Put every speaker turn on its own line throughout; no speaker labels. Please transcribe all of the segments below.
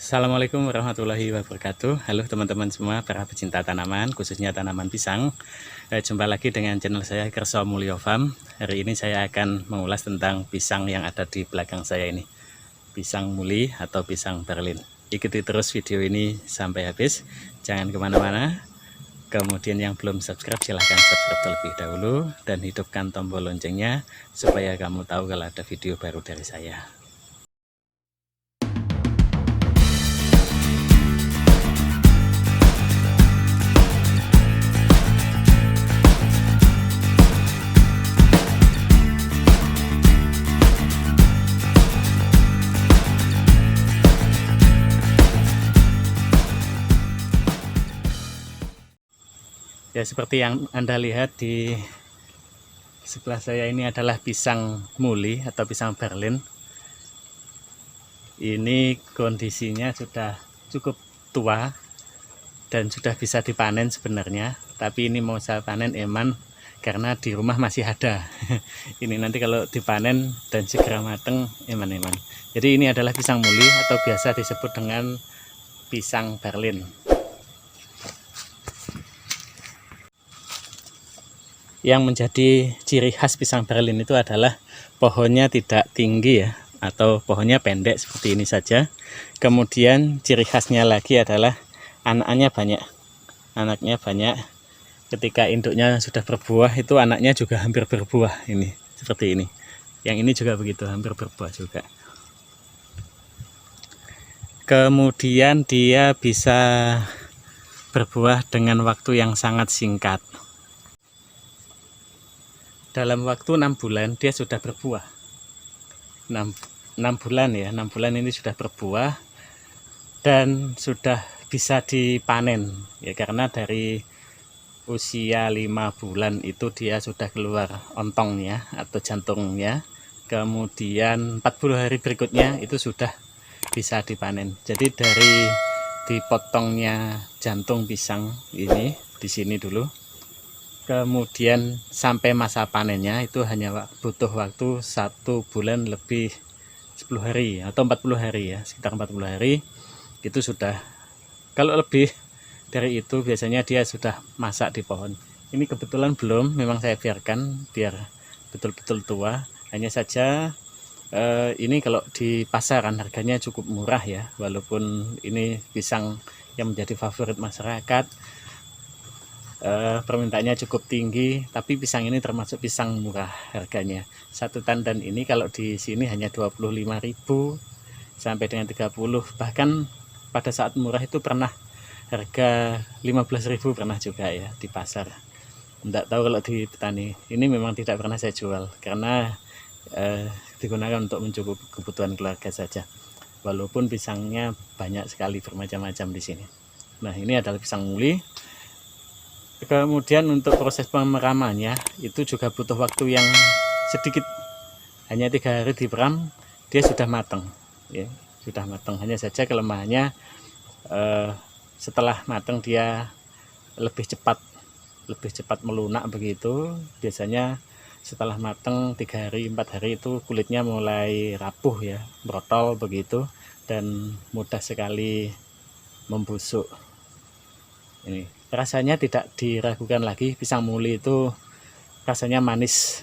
Assalamualaikum warahmatullahi wabarakatuh. Halo teman-teman semua, para pecinta tanaman, khususnya tanaman pisang. Jumpa lagi dengan channel saya Kerso Mulyo Farm. Hari ini saya akan mengulas tentang pisang yang ada di belakang saya ini, pisang muli atau pisang Berlin. Ikuti terus video ini sampai habis, jangan kemana-mana. Kemudian yang belum subscribe silahkan subscribe terlebih dahulu dan hidupkan tombol loncengnya supaya kamu tahu kalau ada video baru dari saya. Ya, seperti yang Anda lihat di sebelah saya ini adalah pisang muli atau pisang Berlin. Ini kondisinya sudah cukup tua dan sudah bisa dipanen sebenarnya, tapi ini mau saya panen eman karena di rumah masih ada. Ini nanti kalau dipanen dan segera mateng eman-eman. Jadi ini adalah pisang muli atau biasa disebut dengan pisang Berlin. Yang menjadi ciri khas pisang Berlin itu adalah pohonnya tidak tinggi ya, atau pohonnya pendek seperti ini saja. Kemudian ciri khasnya lagi adalah anaknya banyak. Ketika induknya sudah berbuah itu anaknya juga hampir berbuah, ini seperti ini. Yang ini juga begitu, hampir berbuah juga. Kemudian dia bisa berbuah dengan waktu yang sangat singkat. Dalam waktu 6 bulan dia sudah berbuah. 6 bulan ya, 6 bulan ini sudah berbuah dan sudah bisa dipanen ya, karena dari usia 5 bulan itu dia sudah keluar ontongnya atau jantungnya. Kemudian 40 hari berikutnya itu sudah bisa dipanen. Jadi dari dipotongnya jantung pisang ini di sini dulu, kemudian sampai masa panennya itu hanya butuh waktu 1 bulan lebih 10 hari atau 40 hari ya, sekitar 40 hari itu sudah. Kalau lebih dari itu biasanya dia sudah masak di pohon. Ini kebetulan belum, memang saya biarkan biar betul-betul tua. Hanya saja ini kalau di pasaran harganya cukup murah ya, walaupun ini pisang yang menjadi favorit masyarakat. Permintaannya cukup tinggi, tapi pisang ini termasuk pisang murah harganya. Satu tandan ini kalau di sini hanya 25.000 sampai dengan 30, bahkan pada saat murah itu pernah harga 15.000 pernah juga ya di pasar. Tidak tahu kalau di petani. Ini memang tidak pernah saya jual karena digunakan untuk mencukupi kebutuhan keluarga saja. Walaupun pisangnya banyak sekali bermacam-macam di sini. Nah, ini adalah pisang muli. Kemudian untuk proses pemeramannya itu juga butuh waktu yang sedikit, hanya 3 hari diperam dia sudah matang ya, sudah matang. Hanya saja kelemahannya setelah matang dia lebih cepat melunak begitu. Biasanya setelah matang 3 hari 4 hari itu kulitnya mulai rapuh ya, brotol begitu, dan mudah sekali membusuk. Ini rasanya tidak diragukan lagi, pisang muli itu rasanya manis,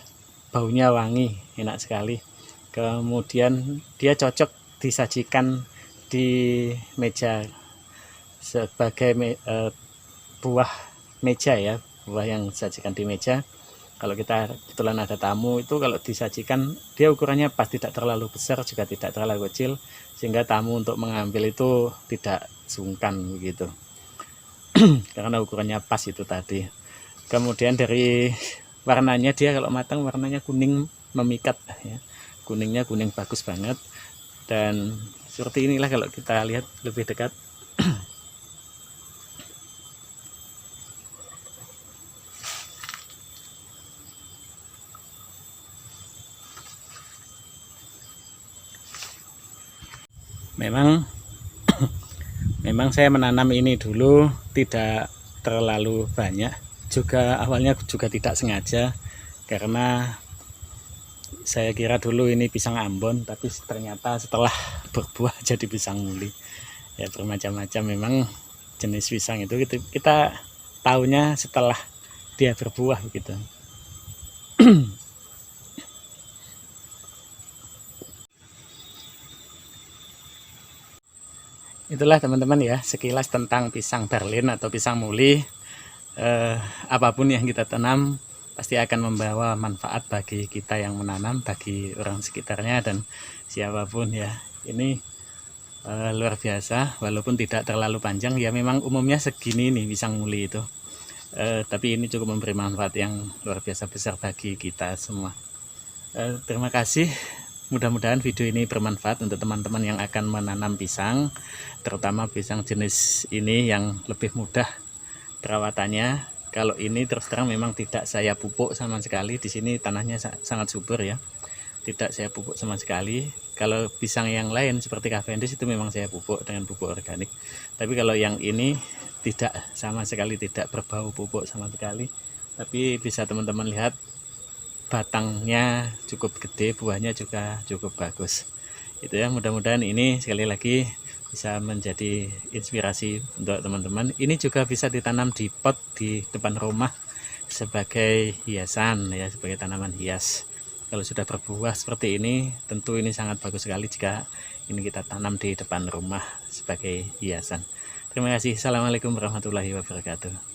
baunya wangi, enak sekali. Kemudian dia cocok disajikan di meja sebagai buah meja ya, buah yang disajikan di meja. Kalau kita kebetulan ada tamu itu kalau disajikan dia ukurannya pas, tidak terlalu besar juga tidak terlalu kecil, sehingga tamu untuk mengambil itu tidak sungkan begitu. Karena ukurannya pas itu tadi. Kemudian dari warnanya, dia kalau matang warnanya kuning memikat ya. Kuningnya kuning bagus banget. Dan seperti inilah kalau kita lihat lebih dekat. Memang saya menanam ini dulu tidak terlalu banyak, juga awalnya juga tidak sengaja, karena saya kira dulu ini pisang Ambon, tapi ternyata setelah berbuah jadi pisang muli. Ya bermacam-macam memang jenis pisang itu kita tahunya setelah dia berbuah begitu. Itulah teman-teman ya sekilas tentang pisang Berlin atau pisang muli. Apapun yang kita tanam pasti akan membawa manfaat bagi kita yang menanam, bagi orang sekitarnya dan siapapun ya. Ini luar biasa, walaupun tidak terlalu panjang ya, memang umumnya segini nih pisang muli itu. Tapi ini cukup memberi manfaat yang luar biasa besar bagi kita semua. Terima kasih. Mudah-mudahan video ini bermanfaat untuk teman-teman yang akan menanam pisang, terutama pisang jenis ini yang lebih mudah perawatannya. Kalau ini terus terang memang tidak saya pupuk sama sekali. Di sini tanahnya sangat subur ya, tidak saya pupuk sama sekali. Kalau pisang yang lain seperti Cavendish itu memang saya pupuk dengan pupuk organik. Tapi kalau yang ini tidak sama sekali, tidak berbau pupuk sama sekali. Tapi bisa teman-teman lihat batangnya cukup gede, buahnya juga cukup bagus. Itu ya, mudah-mudahan ini sekali lagi bisa menjadi inspirasi untuk teman-teman. Ini juga bisa ditanam di pot di depan rumah sebagai hiasan ya, sebagai tanaman hias. Kalau sudah berbuah seperti ini, tentu ini sangat bagus sekali jika ini kita tanam di depan rumah sebagai hiasan. Terima kasih. Assalamualaikum warahmatullahi wabarakatuh.